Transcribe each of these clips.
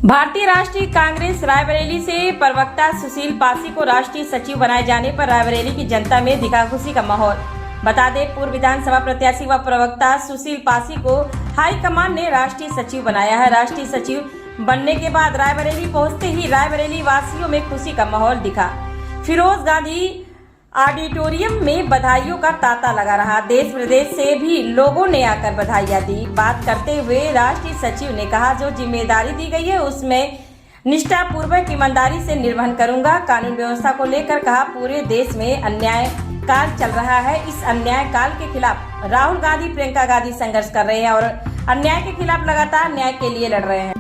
भारतीय राष्ट्रीय कांग्रेस रायबरेली से प्रवक्ता सुशील पासी को राष्ट्रीय सचिव बनाए जाने पर रायबरेली की जनता में दिखा खुशी का माहौल। बता दें, पूर्व विधानसभा प्रत्याशी व प्रवक्ता सुशील पासी को हाईकमान ने राष्ट्रीय सचिव बनाया है। राष्ट्रीय सचिव बनने के बाद रायबरेली पहुंचते ही रायबरेली वासियों में खुशी का माहौल दिखा। फिरोज गांधी ऑडिटोरियम में बधाइयों का तांता लगा रहा। देश विदेश से भी लोगों ने आकर बधाइयां दी। बात करते हुए राष्ट्रीय सचिव ने कहा, जो जिम्मेदारी दी गई है उसमें निष्ठापूर्वक ईमानदारी से निर्वहन करूंगा। कानून व्यवस्था को लेकर कहा, पूरे देश में अन्याय काल चल रहा है। इस अन्याय काल के खिलाफ राहुल गांधी, प्रियंका गांधी संघर्ष कर रहे हैं और अन्याय के खिलाफ लगातार न्याय के लिए लड़ रहे हैं।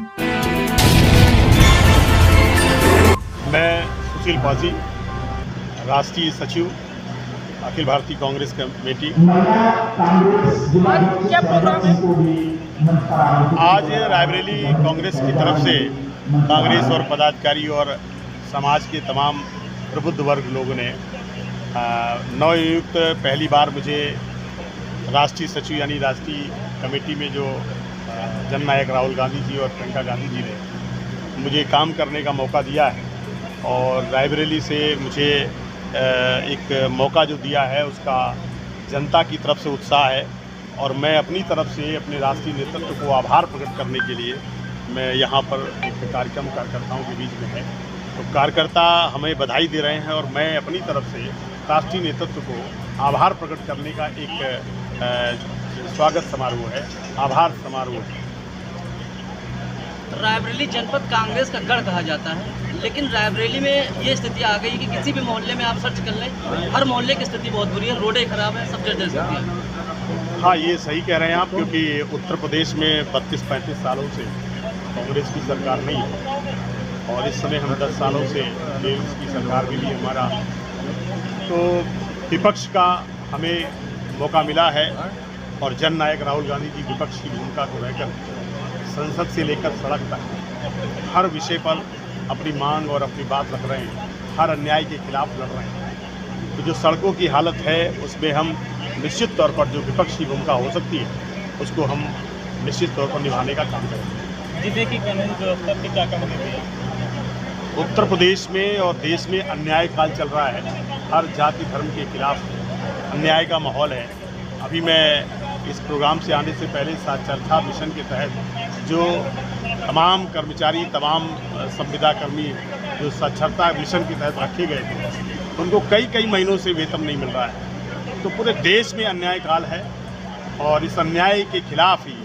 मैं सुशील पासी, राष्ट्रीय सचिव अखिल भारतीय कांग्रेस कमेटी। क्या प्रोग्राम है? आज रायबरेली कांग्रेस की तरफ से कांग्रेस और पदाधिकारी और समाज के तमाम प्रबुद्ध वर्ग लोगों ने नवनियुक्त पहली बार मुझे राष्ट्रीय सचिव यानी राष्ट्रीय कमेटी में जो जननायक राहुल गांधी जी और प्रियंका गांधी जी ने मुझे काम करने का मौका दिया है और रायबरेली से मुझे एक मौका जो दिया है उसका जनता की तरफ से उत्साह है और मैं अपनी तरफ से अपने राष्ट्रीय नेतृत्व को आभार प्रकट करने के लिए मैं यहाँ पर एक कार्यक्रम कार्यकर्ताओं के बीच में है। तो कार्यकर्ता हमें बधाई दे रहे हैं और मैं अपनी तरफ से राष्ट्रीय नेतृत्व को आभार प्रकट करने का एक स्वागत समारोह है, आभार समारोह है। रायबरेली जनपद कांग्रेस का गढ़ कहा जाता है, लेकिन रायबरेली में ये स्थिति आ गई कि किसी भी मोहल्ले में आप सर्च कर लें, हर मोहल्ले की स्थिति बहुत बुरी है, रोडें खराब है, सब जर्जर स्थिति है। हाँ, ये सही कह रहे हैं आप, क्योंकि उत्तर प्रदेश में 32-35 सालों से कांग्रेस की सरकार नहीं है और इस समय हम 10 सालों से कांग्रेस की सरकार के लिए हमारा तो विपक्ष का हमें मौका मिला है और जननायक राहुल गांधी जी विपक्ष की भूमिका को रहकर संसद से लेकर सड़क तक हर विषय पर अपनी मांग और अपनी बात रख रहे हैं, हर अन्याय के खिलाफ लड़ रहे हैं। तो जो सड़कों की हालत है उसमें हम निश्चित तौर पर जो विपक्ष की भूमिका हो सकती है उसको हम निश्चित तौर पर निभाने का काम करेंगे। जिले की कानून व्यवस्था की क्या कमी है? उत्तर प्रदेश में और देश में अन्याय काल चल रहा है, हर जाति धर्म के खिलाफ अन्याय का माहौल है। अभी मैं इस प्रोग्राम से आने से पहले साक्षरता मिशन के तहत जो तमाम कर्मचारी, तमाम संविदा कर्मी जो साक्षरता मिशन के तहत रखे गए थे उनको कई महीनों से वेतन नहीं मिल रहा है। तो पूरे देश में अन्याय काल है और इस अन्याय के खिलाफ ही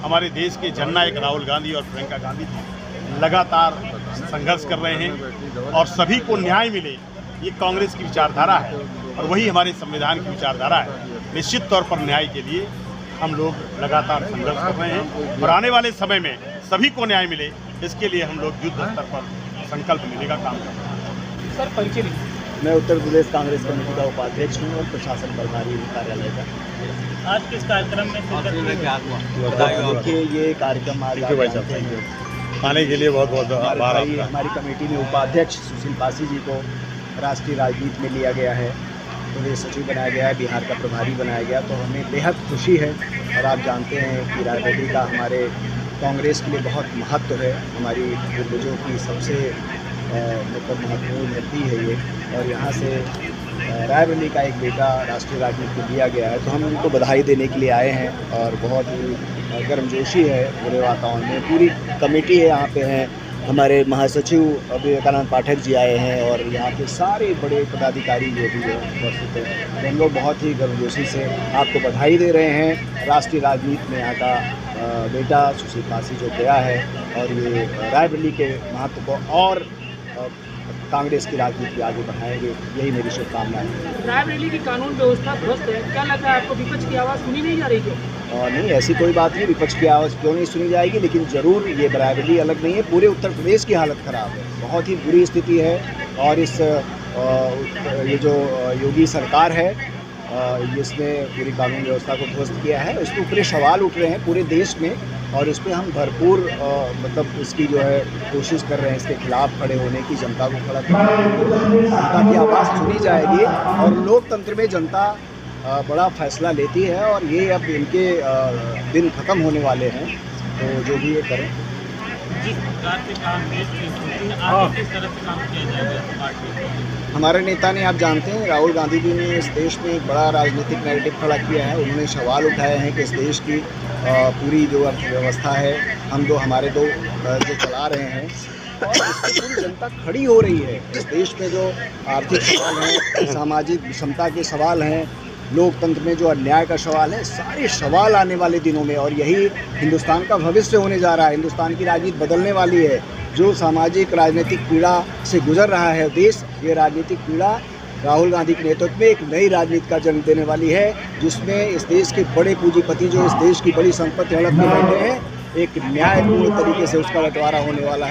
हमारे देश के जननायक राहुल गांधी और प्रियंका गांधी जी लगातार संघर्ष कर रहे हैं और सभी को न्याय मिले, ये कांग्रेस की विचारधारा है और वही हमारे संविधान की विचारधारा है। निश्चित तौर पर न्याय के लिए हम लोग लगातार संघर्ष कर रहे हैं और आने वाले समय में सभी को न्याय मिले, इसके लिए हम लोग युद्ध स्तर पर संकल्प लेने का काम कर रहे हैं। सर, परिचय मैं उत्तर प्रदेश कांग्रेस कमेटी का उपाध्यक्ष हूँ और प्रशासन प्रभारी कार्यालय का। आज किस कार्यक्रम में देखिए, ये कार्यक्रम आज आने के लिए बहुत आभार। हमारी कमेटी में उपाध्यक्ष सुशील पासी जी को राष्ट्रीय राजनीति में लिया गया है, प्रदेश सचिव बनाया गया है, बिहार का प्रभारी बनाया गया, तो हमें बेहद खुशी है। और आप जानते हैं कि रायबरेली का हमारे कांग्रेस के लिए बहुत महत्व है, हमारी पूर्वजों की सबसे महत्वपूर्ण धरती है ये, और यहाँ से रायबरेली का एक बेटा राष्ट्रीय राजनीति में लिया गया है, तो हम उनको बधाई देने के लिए आए हैं और बहुत ही गर्मजोशी है पूरे वातावरण में। पूरी कमेटी है यहाँ पे हैं, हमारे महासचिव विवेकानंद पाठक जी आए हैं और यहाँ के सारे बड़े पदाधिकारी जो भी उपस्थित हैं, हम लोग बहुत ही गर्मजोशी से आपको बधाई दे रहे हैं। राष्ट्रीय राजनीति में यहाँ का बेटा सुशील पासी जो गया है और ये रायबरेली के महत्व को और कांग्रेस की राजनीति आगे बढ़ाएंगे, यही मेरी शुभकामनाएं है। रायबरेली की कानून व्यवस्था ध्वस्त है, क्या लगता है आपको विपक्ष की आवाज़ सुनी नहीं जा रही क्यों? नहीं, ऐसी कोई बात नहीं, विपक्ष की आवाज़ क्यों नहीं सुनी जाएगी, लेकिन ज़रूर ये रायबरेली अलग नहीं है, पूरे उत्तर प्रदेश की हालत ख़राब है, बहुत ही बुरी स्थिति है। और इस ये जो योगी सरकार है जिसने पूरी कानून व्यवस्था को ध्वस्त किया है, इस पर पूरे सवाल उठ रहे हैं पूरे देश में और इस पर हम भरपूर मतलब इसकी जो है कोशिश कर रहे हैं इसके खिलाफ खड़े होने की, जनता को खड़ा करने, जनता की आवाज़ सुनी जाएगी और लोकतंत्र में जनता बड़ा फैसला लेती है और ये अब इनके दिन ख़त्म होने वाले हैं, तो जो भी ये करें। जिस प्रकार से कांग्रेस की स्थिति है, आगे किस तरह से काम किया जाएगा इस पार्टी? हमारे नेता ने, आप जानते हैं, राहुल गांधी जी ने इस देश में एक बड़ा राजनीतिक नैरेटिव खड़ा किया है। उन्होंने सवाल उठाए हैं कि इस देश की पूरी जो अर्थव्यवस्था है, हम जो चला रहे हैं, और इसमें पूरी जनता खड़ी हो रही है। इस देश में जो आर्थिक सवाल हैं, सामाजिक विषमता के सवाल हैं, लोकतंत्र में जो अन्याय का सवाल है, सारे सवाल आने वाले दिनों में, और यही हिंदुस्तान का भविष्य होने जा रहा है। हिंदुस्तान की राजनीति बदलने वाली है। जो सामाजिक राजनीतिक पीड़ा से गुजर रहा है देश, ये राजनीतिक पीड़ा राहुल गांधी के नेतृत्व में एक नई राजनीति का जन्म देने वाली है, जिसमें इस देश के बड़े पूंजीपति जो इस देश की बड़ी संपत्ति हड़प में बैठे हैं, एक न्यायपूर्ण तरीके से उसका बंटवारा होने वाला है।